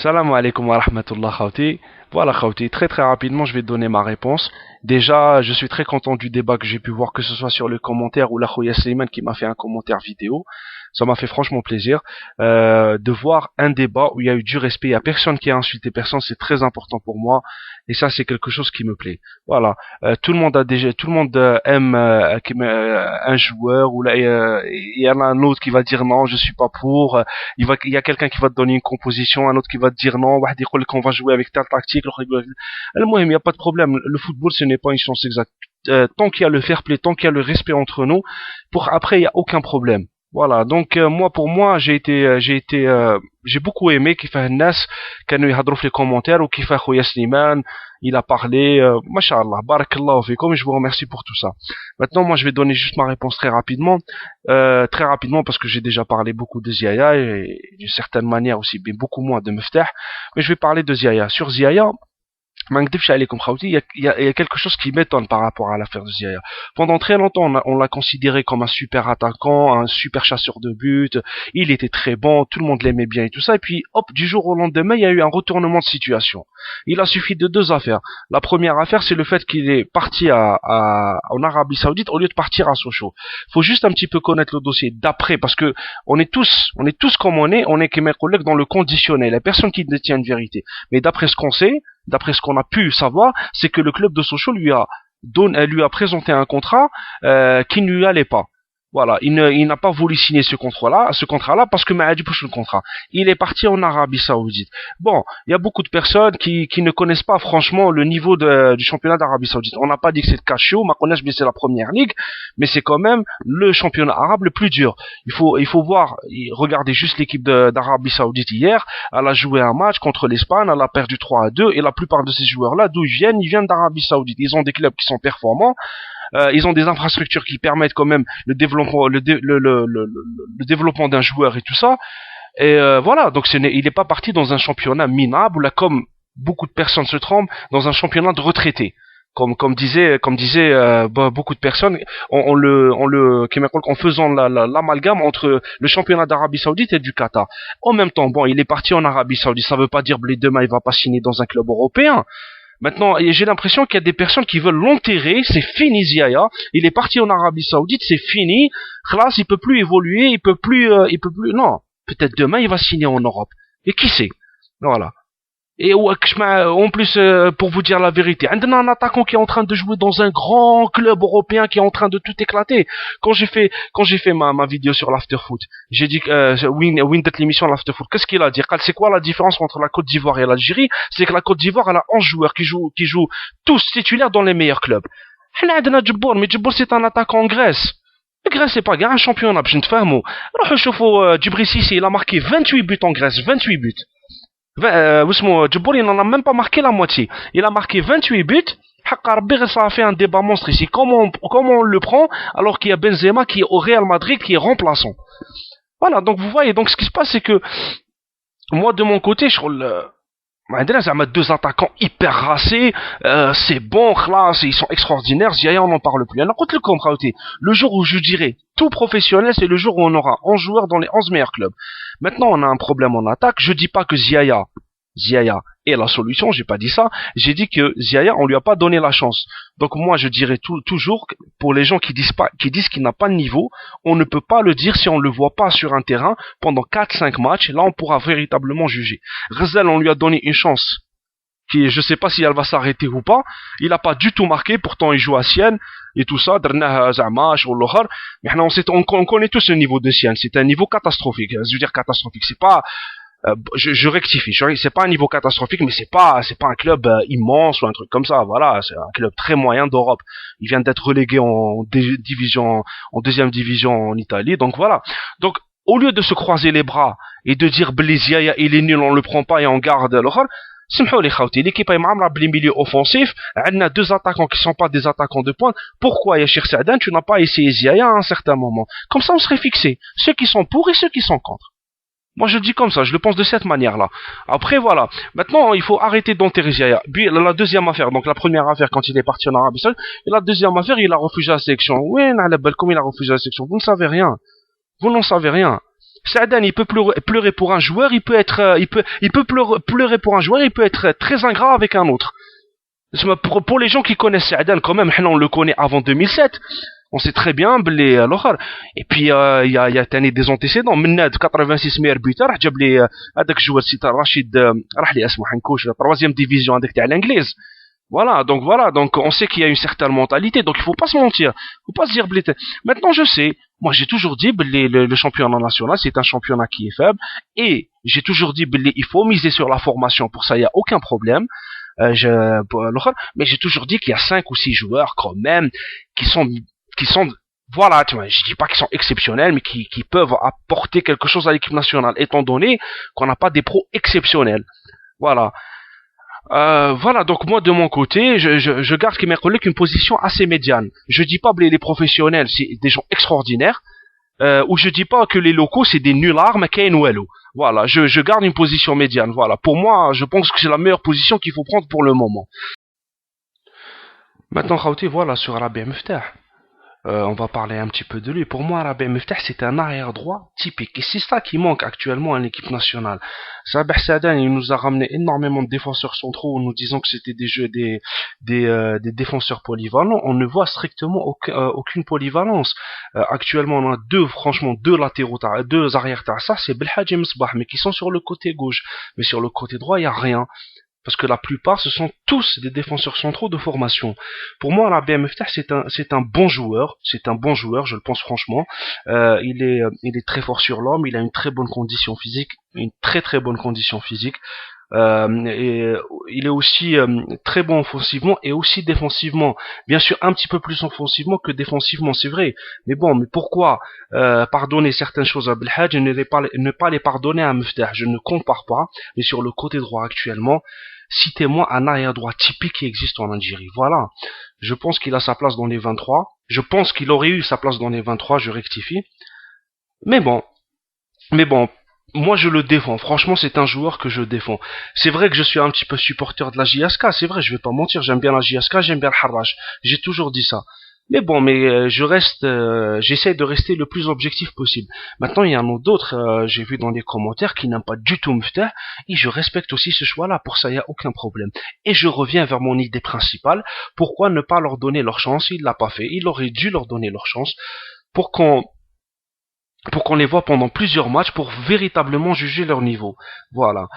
Salam alaikum wa rahmatullah khawti. Voilà khawti, très très rapidement je vais te donner ma réponse. Déjà, je suis très content du débat que j'ai pu voir, que ce soit sur le commentaire ou la Khouya Slimane qui m'a fait un commentaire vidéo. Ça m'a fait franchement plaisir de voir un débat où il y a eu du respect, il y a personne qui a insulté personne, c'est très important pour moi et ça c'est quelque chose qui me plaît. Voilà. Tout le monde a déjà, tout le monde aime un joueur ou là il y en a un autre qui va dire non, je suis pas pour. Il y a quelqu'un qui va te donner une composition, un autre qui va te dire non, واحد يقول لك on va jouer avec telle tactique, l'autre يقول لك- المهم, il n'y a pas de problème. Le football ce n'est pas une science exacte. Tant qu'il y a le fair play, tant qu'il y a le respect entre nous, pour après il y a aucun problème. Voilà, donc moi pour moi j'ai beaucoup aimé كيفاه الناس كانوا يهضروا في les commentaires وكيفاه خويا سليمان il a parlé machallah barakallahu fikum, je vous remercie pour tout ça. Maintenant moi je vais donner juste ma réponse très rapidement parce que j'ai déjà parlé beaucoup de Ziaya et d'une certaine manière aussi mais beaucoup moins de Meftah, mais je vais parler de Ziaya. Sur Ziaya, ما نكذبش عليكم خاوتي, il y a quelque chose qui m'étonne par rapport à l'affaire de Ziyech. Pendant très longtemps, on l'a considéré comme un super attaquant, un super chasseur de but. Il était très bon, tout le monde l'aimait bien et tout ça. Et puis, hop, du jour au lendemain, il y a eu un retournement de situation. Il a suffi de deux affaires. La première affaire, c'est le fait qu'il est parti en Arabie Saoudite au lieu de partir à Sochaux. Faut juste un petit peu connaître le dossier d'après, parce que on est tous comme on est comme mes collègues dans le conditionnel. Il y a personne qui détient une vérité. Mais d'après ce qu'on sait, d'après ce qu'on a pu savoir, c'est que le club de Sochaux lui a présenté un contrat qui ne lui allait pas. Voilà, il n'a pas voulu signer ce contrat-là parce que Maadi pousse le contrat. Il est parti en Arabie Saoudite. Bon, il y a beaucoup de personnes qui ne connaissent pas franchement le niveau du championnat d'Arabie Saoudite. On n'a pas dit que c'est le Cachio, ma connaisse, mais c'est la première ligue, mais c'est quand même le championnat arabe le plus dur. Il faut voir, regardez juste l'équipe d'Arabie Saoudite hier. Elle a joué un match contre l'Espagne, elle a perdu 3-2, et la plupart de ces joueurs-là, d'où ils viennent d'Arabie Saoudite. Ils ont des clubs qui sont performants. Ils ont des infrastructures qui permettent quand même le développement d'un joueur et tout ça. Et voilà, donc il n'est pas parti dans un championnat minable, là, comme beaucoup de personnes se trompent, dans un championnat de retraités. Comme disaient beaucoup de personnes, en faisant l'amalgame entre le championnat d'Arabie Saoudite et du Qatar. En même temps, bon, il est parti en Arabie Saoudite, ça veut pas dire que demain il va pas signer dans un club européen. Maintenant, j'ai l'impression qu'il y a des personnes qui veulent l'enterrer, c'est fini Ziaya, il est parti en Arabie Saoudite, c'est fini, Khlas, il peut plus évoluer, il peut plus, non, peut-être demain il va signer en Europe. Et qui sait? Voilà. Et en plus, pour vous dire la vérité, on a un attaquant qui est en train de jouer dans un grand club européen qui est en train de tout éclater. Quand j'ai fait ma vidéo sur l'afterfoot, j'ai dit Windet l'émission l'afterfoot. Qu'est-ce qu'il a dit? C'est quoi la différence entre la Côte d'Ivoire et l'Algérie? C'est que la Côte d'Ivoire, elle a 11 joueurs qui jouent tous titulaires dans les meilleurs clubs. On a Djibour, mais Djibour c'est un attaquant en Grèce. La Grèce c'est pas un championnat, je ne sais pas. Alors Djibril Cissé, il a marqué 28 buts en Grèce, 28 buts. Djibour, il n'en a même pas marqué la moitié. Il a marqué 28 buts. Ça a fait un débat monstre ici. Comment on le prend alors qu'il y a Benzema qui est au Real Madrid, qui est remplaçant. Voilà, donc vous voyez, donc ce qui se passe, c'est que moi de mon côté, je trouve deux attaquants hyper racés, c'est bon, classe, ils sont extraordinaires, Ziaya on n'en parle plus. Alors, le jour où je dirais tout professionnel, c'est le jour où on aura 11 joueurs dans les 11 meilleurs clubs. Maintenant, on a un problème en attaque, je dis pas que Ziaya est la solution, j'ai pas dit ça, j'ai dit que Ziaya, on lui a pas donné la chance. Donc moi, je dirais toujours, pour les gens qui disent qu'il n'a pas de niveau, on ne peut pas le dire si on le voit pas sur un terrain pendant 4-5 matchs, là on pourra véritablement juger. Ghazal, on lui a donné une chance, qui, je sais pas si elle va s'arrêter ou pas, il a pas du tout marqué, pourtant il joue à Sienne, et tout ça, mais on connaît tous le niveau de Sienne, c'est un niveau catastrophique, je veux dire catastrophique, c'est pas, je rectifie, c'est pas un niveau catastrophique, mais c'est pas un club immense ou un truc comme ça, voilà, c'est un club très moyen d'Europe. Il vient d'être relégué en deuxième division en Italie, donc voilà. Donc, au lieu de se croiser les bras et de dire Blizia, il est nul, on le prend pas et on garde l'autre, l'équipe est mamra bli milieu offensif, on a deux attaquants qui sont pas des attaquants de pointe. Pourquoi, Yachir Saadan, tu n'as pas essayé Ziaya à un certain moment? Comme ça, on serait fixé. Ceux qui sont pour et ceux qui sont contre. Moi, je le dis comme ça, je le pense de cette manière-là. Après, voilà. Maintenant, il faut arrêter d'enterrer Ziaya. Puis, la deuxième affaire, donc la première affaire quand il est parti en Arabie Saoudite, et la deuxième affaire, il a refusé la sélection. Oui, comme il a refusé la sélection. Vous ne savez rien. Vous n'en savez rien. Saadan, il peut pleurer pour un joueur, il peut pleurer pour un joueur, il peut être très ingrat avec un autre. Pour les gens qui connaissent Saadan, quand même, on le connaît avant 2007. On sait très bien et puis il y a des antécédents من 86 meilleur buteur جاب لي هذاك الجوار سي رشيد راح لي اسمه حنكوش 3e division هذاك تاع l'anglaise. Voilà, donc on sait qu'il y a une certaine mentalité, donc il faut pas se mentir, faut pas se dire blé. Maintenant je sais, moi j'ai toujours dit le championnat national c'est un championnat qui est faible, et j'ai toujours dit il faut miser sur la formation, pour ça il y a aucun problème. Mais j'ai toujours dit qu'il y a 5 ou 6 joueurs quand même qui sont voilà, tu vois, je dis pas qu'ils sont exceptionnels, mais qui peuvent apporter quelque chose à l'équipe nationale, étant donné qu'on n'a pas des pros exceptionnels. Voilà. Voilà, donc moi de mon côté, je garde mes collègues une position assez médiane. Je dis pas que les professionnels c'est des gens extraordinaires, ou je dis pas que les locaux c'est des nullards, mais voilà, je garde une position médiane. Voilà, pour moi, je pense que c'est la meilleure position qu'il faut prendre pour le moment. Maintenant, Khawti, voilà, sur Rabi Miftah. On va parler un petit peu de lui. Pour moi, Rabi Miftah, c'est un arrière droit typique. Et c'est ça qui manque actuellement à l'équipe nationale. Sabah Saadan, il nous a ramené énormément de défenseurs centraux en nous disant que c'était des défenseurs polyvalents. On ne voit strictement aucune polyvalence. Actuellement, on a deux latéraux, deux arrières ça, c'est Belhadji Msbah, mais qui sont sur le côté gauche. Mais sur le côté droit, il n'y a rien. Parce que la plupart, ce sont tous des défenseurs centraux de formation. Pour moi, Rabi Miftah, c'est un bon joueur. C'est un bon joueur, je le pense franchement. Il est très fort sur l'homme. Il a une très bonne condition physique, une très très bonne condition physique. Et il est aussi très bon offensivement et aussi défensivement. Bien sûr, un petit peu plus offensivement que défensivement, c'est vrai. Mais bon, mais pourquoi pardonner certaines choses à Belhadji et ne pas les pardonner à Miftah? Je ne compare pas. Mais sur le côté droit actuellement, citez-moi un arrière droit typique qui existe en Algérie. Voilà. Je pense qu'il a sa place dans les 23. Je pense qu'il aurait eu sa place dans les 23, je rectifie. Mais bon, moi je le défends. Franchement, c'est un joueur que je défends. C'est vrai que je suis un petit peu supporter de la JSK. C'est vrai, je vais pas mentir. J'aime bien la JSK, j'aime bien le Harrach. J'ai toujours dit ça. Mais bon, j'essaie de rester le plus objectif possible. Maintenant, il y en a d'autres, j'ai vu dans les commentaires, qui n'aiment pas du tout Miftah, et je respecte aussi ce choix-là, pour ça, il n'y a aucun problème. Et je reviens vers mon idée principale, pourquoi ne pas leur donner leur chance? Il l'a pas fait, il aurait dû leur donner leur chance, pour qu'on les voit pendant plusieurs matchs pour véritablement juger leur niveau. Voilà.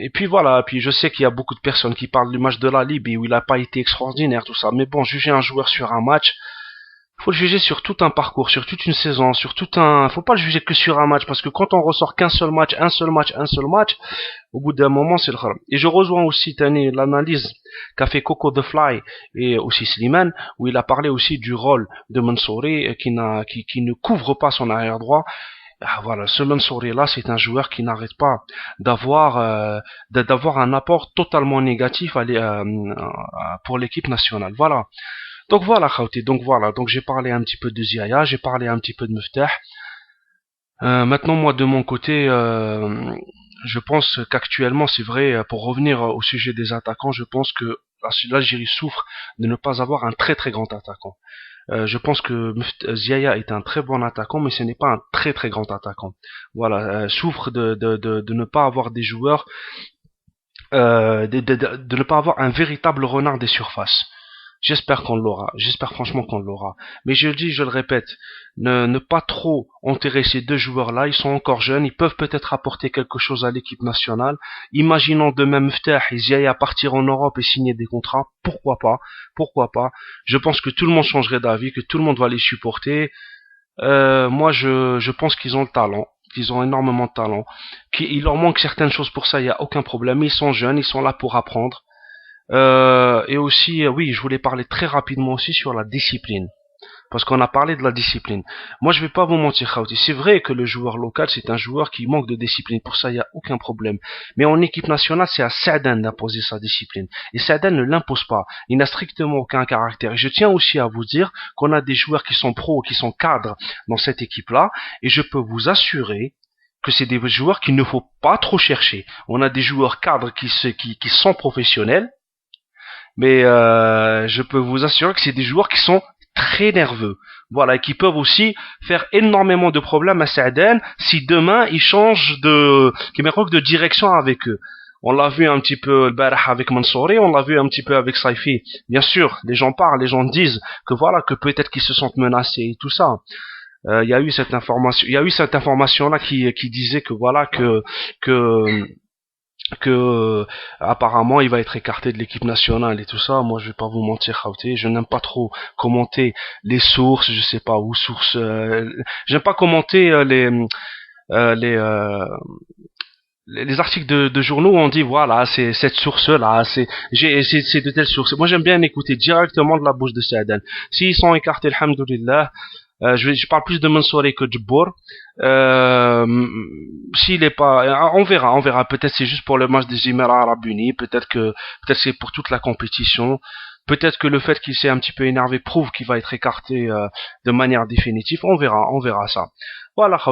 Et puis voilà, puis je sais qu'il y a beaucoup de personnes qui parlent du match de la Libye où il n'a pas été extraordinaire, tout ça. Mais bon, juger un joueur sur un match, faut le juger sur tout un parcours, sur toute une saison, faut pas le juger que sur un match, parce que quand on ressort qu'un seul match, au bout d'un moment, c'est le kharam. Et je rejoins aussi, Tani, l'analyse qu'a fait Coco The Fly et aussi Slimane, où il a parlé aussi du rôle de Mansouri, qui ne couvre pas son arrière droit. Ah, voilà, ce Mansouri là, c'est un joueur qui n'arrête pas d'avoir un apport totalement négatif pour l'équipe nationale. Voilà. Donc voilà, Khawti, donc j'ai parlé un petit peu de Ziaya, j'ai parlé un petit peu de Miftah. Maintenant, moi, de mon côté, je pense qu'actuellement, c'est vrai, pour revenir au sujet des attaquants, je pense que l'Algérie souffre de ne pas avoir un très très grand attaquant. Je pense que Ziaya est un très bon attaquant, mais ce n'est pas un très très grand attaquant. Voilà, souffre de ne pas avoir des joueurs, de ne pas avoir un véritable renard des surfaces. J'espère qu'on l'aura. J'espère franchement qu'on l'aura. Mais je le dis, je le répète, ne pas trop enterrer ces deux joueurs-là. Ils sont encore jeunes. Ils peuvent peut-être apporter quelque chose à l'équipe nationale. Imaginons de même Miftah et Ziaya partir en Europe et signer des contrats. Pourquoi pas? Je pense que tout le monde changerait d'avis, que tout le monde va les supporter. Moi, je pense qu'ils ont le talent. Qu'ils ont énormément de talent. Il leur manque certaines choses pour ça, il n'y a aucun problème. Ils sont jeunes, ils sont là pour apprendre. Et aussi, oui, je voulais parler très rapidement aussi sur la discipline. Parce qu'on a parlé de la discipline. Moi, je vais pas vous mentir, Khawti. C'est vrai que le joueur local, c'est un joueur qui manque de discipline. Pour ça, il n'y a aucun problème. Mais en équipe nationale, c'est à Saadan d'imposer sa discipline. Et Saadan ne l'impose pas. Il n'a strictement aucun caractère. Et je tiens aussi à vous dire qu'on a des joueurs qui sont pros, qui sont cadres dans cette équipe-là. Et je peux vous assurer que c'est des joueurs qu'il ne faut pas trop chercher. On a des joueurs cadres qui sont professionnels. Mais je peux vous assurer que c'est des joueurs qui sont très nerveux. Voilà, et qui peuvent aussi faire énormément de problèmes à Sa'dan si demain ils changent de direction avec eux. On l'a vu un petit peu le barah avec Mansouri, on l'a vu un petit peu avec Saifi. Bien sûr, les gens parlent, les gens disent que voilà, que peut-être qu'ils se sentent menacés et tout ça. Il y a eu cette information là qui disait que voilà que apparemment il va être écarté de l'équipe nationale et tout ça. Moi je vais pas vous mentir, Khawti, je n'aime pas trop commenter les sources, je sais pas où sources, j'aime pas commenter euh, les euh, les articles de journaux où on dit voilà c'est cette source là, c'est de telles sources. Moi j'aime bien écouter directement de la bouche de Sa'dan. S'ils sont écartés, alhamdoulilah. Je parle plus de Mansouri que de Bour. S'il est pas, on verra. Peut-être c'est juste pour le match des Émirats Arabes Unis. Peut-être c'est pour toute la compétition. Peut-être que le fait qu'il s'est un petit peu énervé prouve qu'il va être écarté de manière définitive. On verra ça. Voilà.